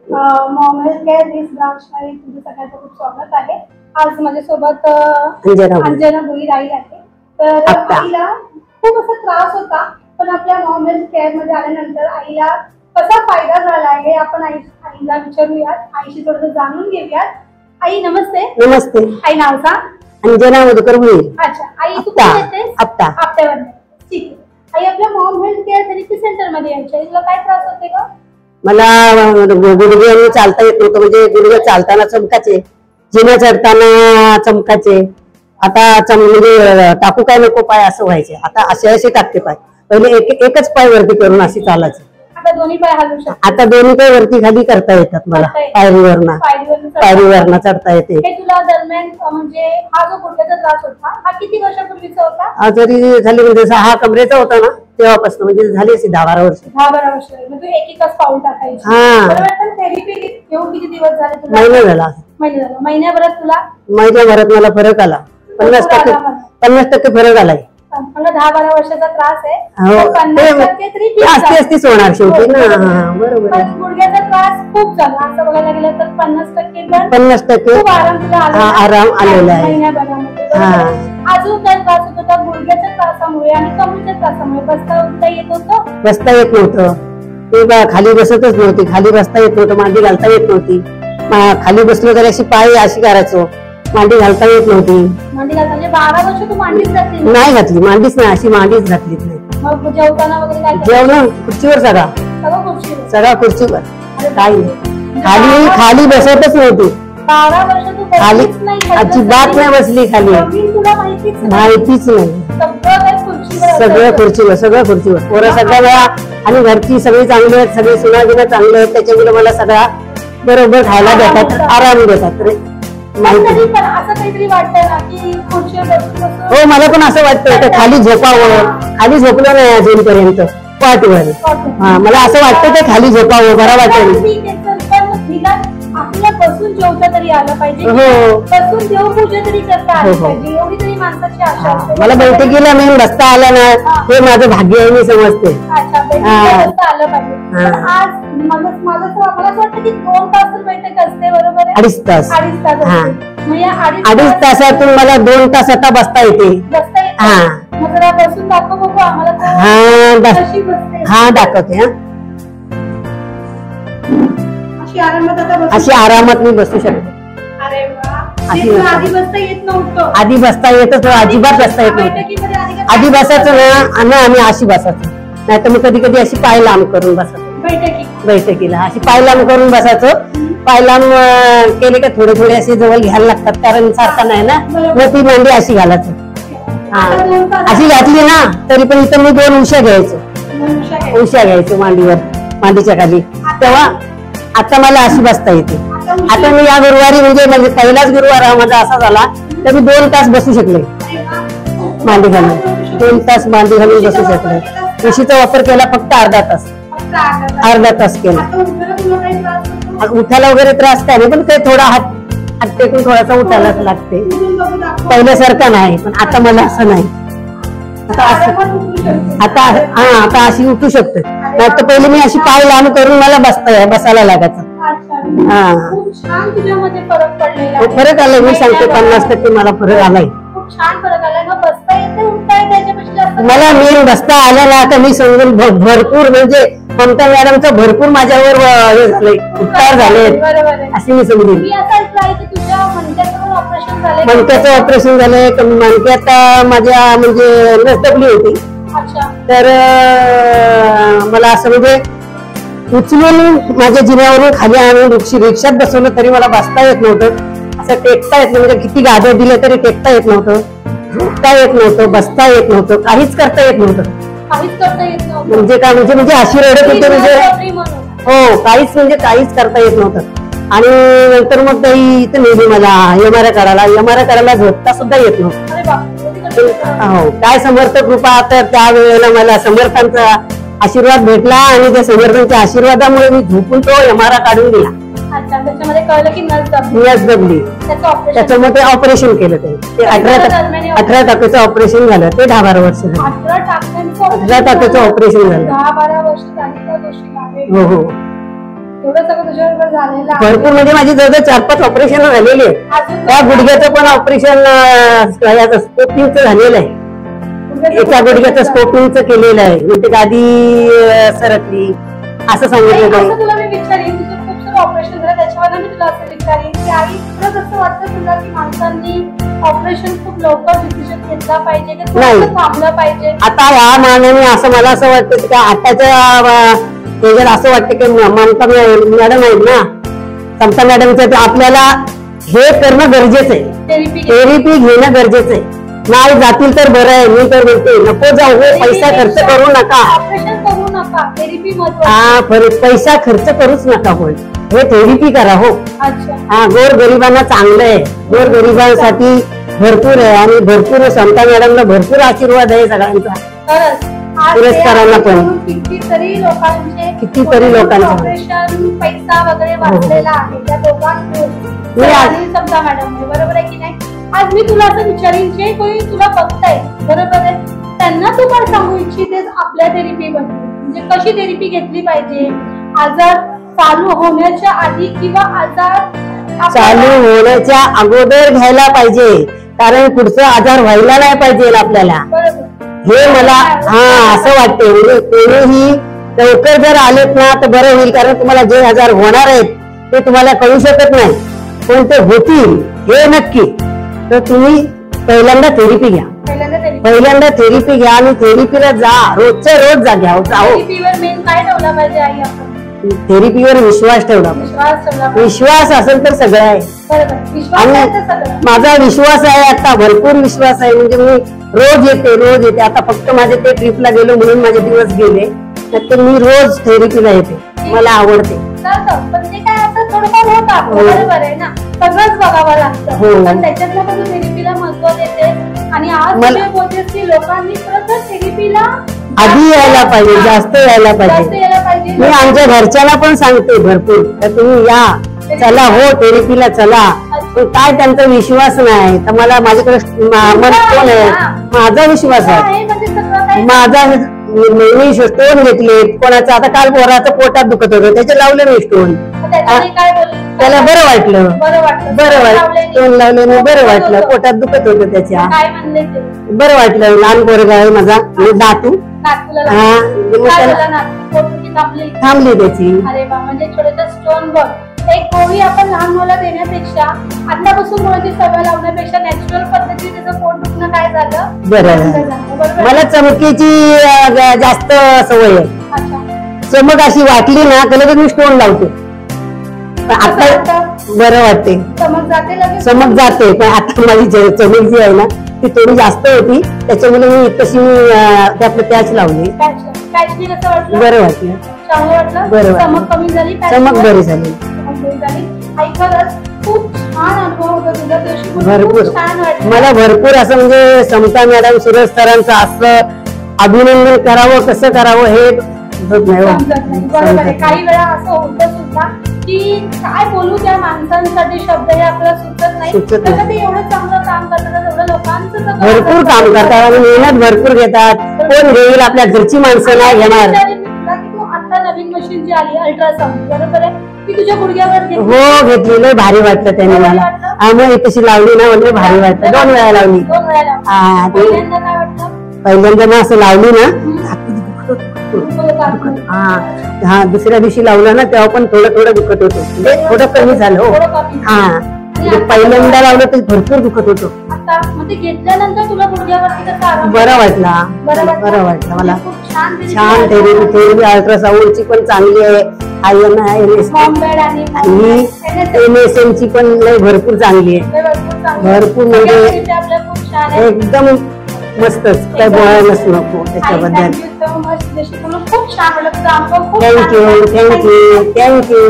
Mohammed care दिस branch मध्ये तुमचं सगळ्यांचं खूप स्वागत आहे। आज माझ्यासोबत अंजना भोईर आई आहे। तर आईला खूप असा त्रास होता, पण आपल्या मोहम्मद केअर मध्ये आल्यानंतर आईला कसा फायदा झाला आहे आपण आईला विचारूयात, आईशी थोडं जाणून घेऊयात। आई नमस्ते। नमस्ते। आई नाव सांग। अंजना मधुकर भोईर। अच्छा आई तू कुठे येतेस? आपट्यावर। ठीक आहे आई, आपल्या Maugham health care therapy centre मध्ये यायचे, तुला काय त्रास होते का? मला गुडघे चालता येत नव्हतं, म्हणजे गुडघे चालताना चमकाचे, जिना चढताना चमकाचे। आता म्हणजे टाकू काय नको पाय असं व्हायचे, आता असे टाकते पाय। पहिले एकच पाय वरती करून अशी चालायची, आता दोन्ही पाय हलवू शकते। आता दोन्ही पाय वरती खाली करता येतात मला, पायरीवरना चढता येते। हे तुला दरम्यान म्हणजे हा जो गुडघ्याचा त्रास होता हा किती वर्षापूर्वीचा होता? जरी झाली म्हणजे हा कमरेचा होता ना तेव्हापासून, म्हणजे झाली अशी 10-12 वर्ष। 10-12 वर्ष म्हणजे एक-एकच पाऊल टाकायची। बरोबर। पण थेरपी घेऊन किती दिवस झाले तुला? महिना झाला। महिन्याभरात तुला? महिन्याभरात मला फरक आला, 50% फरक आलाय। मला 10-12 वर्षाचा त्रास आहे, 50% तरी असतीच होणार शेवटी ना। बरोबर। पण गुडघ्याचा त्रास खूप झाला असं बघायला गेलं तर 50% खूप आराम आलेला आहे महिन्याभरामध्ये। अजून काय त्रास होत होता? गुडघ्याच्या त्रासामुळे आणि कमरेच्या त्रासामुळे बसता उठता येत होतं? बसता येत नव्हतं, ते खाली बसतच नव्हती, खाली बसता येत नव्हतं, मांडी घालता येत नव्हती। खाली बसलो तर अशी पाय अशी करायचो, मांडी घालता येत नव्हती। मांडी घालता म्हणजे 12 वर्ष तू मांडीच घातली नाही? घातली मांडीच नाही, अशी मांडीच घातलीच नाही। मग जेवताना वगैरे काय? जेवण खुर्चीवर, सगळा खुर्चीवर, काही खाली बसतच नव्हती। 12 वर्ष तू खाली अजिबात नाही बसली, खाली तुला माहितीच नाही। सगळं खुर्चीवर पोरं सगळ्या वेळा आणि घरची सगळी चांगली आहेत, सगळे सुनागिना चांगले आहेत, त्याच्यामुळे मला सगळा बरोबर खायला देतात, आराम देतात रे। हो मला पण असं वाटतं खाली झोपावं, खाली झोपलं नाही अजूनपर्यंत पाठवर। मला असं वाटतं ते खाली झोपावं, बरं वाटेल। आपल्याला बसून जेवता तरी आलं पाहिजे, बसून देवपूजा तरी करता आली पाहिजे, एवढी तरी माणसाची आशा असते। मला बैठकीला मी बसता आला ना, हे माझं भाग्य आहे, मी समजते। अच्छा, बैठकीला बसता आलं पाहिजे। आज मला असं वाटतं की 2 तास तर बैठक असते, बरोबर आहे? 2.5 तास। 2.5 तासातून मला 2 तास आता बसता येते। मग जरा बसून दाखव बघू आम्हाला। हा दाखवते। अशी आरामात मी बसू शकते। अरे वा, आधी बसता येत नव्हतं? आधी बसता येतच, अजिबात बसता येत नव्हतं। आधी बसायचं ना आम्ही अशी बसायचो, नाही तर मग कधी कधी अशी पाय लांब करून बसायचो बैठकीला, अशी पाय लांब करून बसायचो। पाय लांब केले का थोडे थोडे असे जवळ घ्यायला लागतात, कारण सारखा नाही ना, मग ती मांडी अशी घालायचं। अशी घातली ना तरी पण इथं मी 2 उशा घ्यायचो मांडीच्या खाली, तेव्हा आता मला अशी बसता येते। आता मी या गुरुवारी म्हणजे पहिलाच गुरुवार हा माझा असा झाला तर मी 2 तास बसू शकले मांडी घालून, 2 तास मांडी घालून बसू शकले। उशीचा वापर केला फक्त अर्धा तास केला। उठायला वगैरे त्रास काय नाही, पण ते थोडा हात टेकून थोडासा उठायलाच लागते, पहिल्यासारखं नाही। पण आता मला असं नाही, आता अशी उठू शकते, नाही तर पहिले मी अशी पाय लांब करून मला बसायला लागायचं। फरक आलाय, मी सांगते 50% मला फरक आलाय। मला मेन बसता आलं ना तर मी समजून भरपूर, म्हणजे ममता मॅडमचा भरपूर माझ्यावर हे झालंय, उपकार झाले असे मी समजून। मणक्याचं ऑपरेशन झालंय, मणक्यात माझ्या म्हणजे नस दबली होती, तर मला असं म्हणजे उचलून माझ्या जिन्यावरून खाली आणून रिक्षात बसवलं तरी मला बसता येत नव्हतं, असं टेकता येत नव्हतं, किती गादं दिले तरी टेकता येत नव्हतं, झोपता येत नव्हतं, बसता येत नव्हतं, काहीच करता येत नव्हतं। म्हणजे काय म्हणजे अशी रडत होते, म्हणजे हो काहीच करता येत नव्हतं। आणि नंतर मग काही इथं नेली मला MRI करायला झोपता सुद्धा येत नव्हतं। हो, काय समर्थ कृपा, तर त्यावेळेला मला समर्थांचा आशीर्वाद भेटला आणि त्या समर्थांच्या आशीर्वादामुळे मी झोपून तो MRI काढून दिला। त्याच्यामध्ये कळलं की नस दबली, त्याच्यामध्ये ऑपरेशन केलं। ते 18 टाक्याचं ऑपरेशन झालं, ते 10-12 वर्ष झालं। 18 टाक्याचं ऑपरेशन झालं। 10-12 वर्ष झाली त्या गोष्टीला। हो, एवढं सगळं तुझ्याबरोबर झालेलं आहे. भरपूर म्हणजे माझी जवळजवळ 4-5 ऑपरेशन झालेली आहे. त्या गुडघ्याचं पण ऑपरेशन स्पोर्टिंगचं झालेलं आहे. एका गुडघ्याचं स्पोर्टिंगचं केलेलं आहे. म्हणजे गादी सरकली असं सांगितलं नाही. तुला मी विचारेन, तुझं खूप सारं ऑपरेशन झालं त्याच्यावर मी तुला असं विचारेन की आई तुला असं वाटतं तुला की माणसांनी ऑपरेशन खूप लवकर डिसिजन घेतला पाहिजे की थांबलं पाहिजे? आता या मानाने असं मला असं वाटतं की आताच्या त्याच्यात असं वाटतं की ममता मॅडम आहेत ना, समता मॅडमचं आपल्याला हे करणं गरजेचं आहे. थेरपी घेणं गरजेचं आहे. नाही जातील तर बरं आहे. मी तर म्हणते नको जाऊ, पैसा खर्च करू नका. हा पैसा खर्च करूच नका. होय हे थेरपी करा. हो हा गोर गरिबांना चांगलं आहे. गोर गरिबांसाठी भरपूर आहे आणि भरपूर समता मॅडमला भरपूर आशीर्वाद आहे सगळ्यांचा. पुरस्कारांना पण कितीतरी लोकांचे ऑपरेशन पैसा वगैरे वाचलेला आहे त्या दोघांमुळे. समता मॅडम बरोबर आहे की नाही? आज मी तुला असं विचारीन जे कोणी तुला बघताय बरोबर आहे त्यांना तू काय सांगू इच्छितेस आपल्या थेरपी बद्दल? म्हणजे कशी थेरपी घेतली पाहिजे आजार चालू होण्याच्या आधी किंवा आजार चालू होण्याच्या अगोदर घ्यायला पाहिजे, कारण पुढचा आजार व्हायला नाही पाहिजे आपल्याला. हे मला असं वाटते. म्हणजे कोणीही लवकर जर आलेत ना तर बरं होईल, कारण तुम्हाला जे आजार होणार आहेत ते तुम्हाला कळू शकत नाही, पण ते होतील हे नक्की. तर तुम्ही पहिल्यांदा थेरपी घ्या. पहिल्यांदा थेरपी घ्या आणि थेरपीला जा. रोजच्या रोज घ्या. थेरपीवर विश्वास ठेवला. विश्वास असेल तर सगळं आहे. आणि माझा विश्वास आहे, आता भरपूर विश्वास आहे. म्हणजे मी रोज येते. आता फक्त माझे ते ट्रिपला गेलो म्हणून माझे दिवस गेले, तर मी रोज थेरपीला येते. मला आवडते. पण ते काय असं थोडंफार होतं बरोबर आहे ना, सगळंच बघावं लागतं. पण त्याच्यातलं पण थेरपीला महत्व देते. आणि आज बोलतेस की लोकांनी खरंच थेरपीला आधी यायला पाहिजे, जास्त यायला पाहिजे. मी आमच्या घरच्याला पण सांगते भरपूर, तर तुम्ही या, चला हो थेरपीला चला. काय त्यांचा विश्वास नाही तर मला माझ्याकडे माझा विश्वास आहे. माझा मी स्टोन घेतले कोणाचं. आता काल पोराचं पोटात दुखत होतं त्याचे लावले मी स्टोन. त्याला बरं वाटलं. स्टोन लावले बरं वाटलं. पोटात दुखत होतं त्याच्या बरं वाटलं. लहान पोरगा आहे माझा दातू थांबली त्याची. एक गोळी आपण लहान मुलाला देण्यापेक्षा आतापासून मुलाची सवय लावण्यापेक्षा नॅचरल पद्धतीने त्याचं पोट दुखणं काय झालं बरं. मला चमकीची जास्त सवय आहे. चमक अशी वाटली ना त्याला मी स्टोन लावते. आता बरं वाटते. चमक जाते. पण आता माझी चमक जी आहे ना ती थोडी जास्त होती त्याच्यामुळे मी तशी त्यातलं पॅच लावली. बरं वाटलं. बरं वाटलं. चमक बरी झाली. खूप छान अनुभव होता तुझा. भरपूर मला भरपूर असं म्हणजे समता मॅडम सुरेश सरांचं असं अभिनंदन करावं कसं करावं हे बरोबर आहे. काही वेळा असं होतं सुद्धा की काय बोलू त्या माणसांसाठी शब्द हे आपल्याला सुचत नाही. ते एवढं चांगलं काम करतात, एवढं लोकांचं भरपूर काम करतात आणि मेहनत भरपूर घेतात. कोण घेईल? आपल्या घरची माणसं नाही घेणार. आता नवीन मशीन जी आली अल्ट्रासाऊंड बरोबर आहे ती तुझ्या गुडघ्यावर हो घेतली. भारी वाटलं त्याने मला. आम्ही तशी लावली ना म्हणजे भारी वाटलं. 2 वेळा लावली. पहिल्यांदा ना असं लावली ना दुसऱ्या दिवशी लावलं ना तेव्हा पण थोडं दुखत होतं. म्हणजे थोडं कमी झालं. हो पहिल्यांदा लावलं तर भरपूर दुखत होतं. बरं वाटला मला. छान थेरपी अल्ट्रासाऊंडची पण चांगली आहे. MSM ची पण भरपूर चांगली आहे. भरपूर म्हणजे एकदम मस्तच. काय बोलायलाच नको त्याच्याबद्दल. थँक्यू.